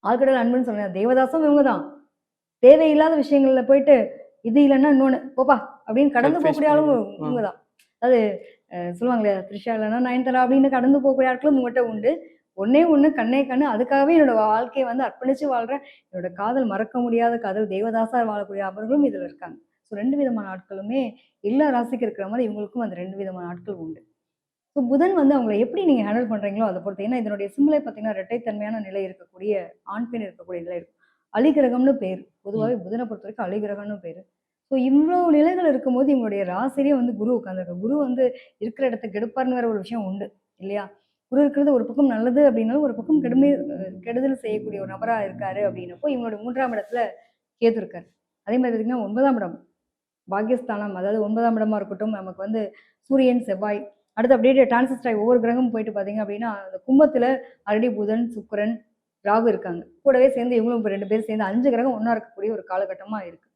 ஆழ்கடல் அன்புன்னு சொன்னேன். தேவதாசும் இவங்க தான். தேவையில்லாத விஷயங்கள்ல போயிட்டு, இது இல்லன்னா இன்னொன்னு, போப்பா! அப்படின்னு கடந்து கன்ஃப்யூஸ் போகக்கூடிய ஆளுங்க பண்ணிடுவேன். இவங்க தான். அதாவது சொல்லுவாங்க இல்லையா, த்ரிஷா இல்லன்னா நயன்தாரா அப்படின்னு கடந்து போகக்கூடிய ஆட்களும் உங்கள்ட்ட உண்டு. ஒண்ணே ஒண்ணு கண்ணே கண்ணு. அதுக்காகவே என்னோட வாழ்க்கைய வந்து அர்ப்பணிச்சு வாழ்றேன். என்னோட காதல் மறக்க முடியாத காதல், தேவதாசா வாழக்கூடிய அவர்களும் இதுல இருக்காங்க. ஸோ 2 விதமான ஆட்களுமே எல்லா ராசிக்கு இருக்கிற மாரி இவங்களுக்கும் அந்த 2 விதமான ஆட்கள் உண்டு. ஸோ புதன் வந்து அவங்கள எப்படி நீங்க ஹேண்டில் பண்றீங்களோ அத பொறுத்து. ஏன்னா இதனுடைய சிம்பலே பார்த்தீங்கன்னா, இரட்டைத்தன்மையான நிலை இருக்கக்கூடிய ஆண், பெண் இருக்கக்கூடிய நிலை இருக்கும். அலிகிரகம்னு பேரு. ம். பொதுவாவே புதன பொறுத்தவரைக்கும் அலிகிரகம்னு பேரு. ஸோ இவ்ளோ நிலைகள் இருக்கும்போது இவங்களுடைய ராசியிலேயே வந்து குரு உட்கார்ந்திருக்கு. குரு வந்து இருக்கிற இடத்த கெடுப்பார்ன்னு வேற ஒரு விஷயம் உண்டு. இல்லையா? குரு இருக்கிறது ஒரு பக்கம் நல்லது அப்படின்னாலும், ஒரு பக்கம் கெடுதல் செய்யக்கூடிய ஒரு நபரா இருக்காரு அப்படின்னப்போ, இவங்களுடைய 3ஆம் இடத்துல கேது இருக்காரு. அதே மாரி பார்த்தீங்கன்னா 9ஆம் இடம் பாக்கியஸ்தானம், அதாவது 9ஆம் இடமா இருக்கட்டும், நமக்கு வந்து சூரியன், செவ்வாய், அடுத்து அப்படியே டிரான்சிஸ்ட் ஆயி ஒவ்வொரு கிரகமும் போயிட்டு பார்த்தீங்க அப்படின்னா, அந்த கும்பத்துல ஆல்ரெடி புதன், சுக்கிரன், ராகு இருக்காங்க. கூடவே சேர்ந்து இவங்களும் இப்ப 2 பேரும் சேர்ந்து 5 கிரகம் ஒண்ணா இருக்கக்கூடிய ஒரு காலகட்டமா இருக்கு.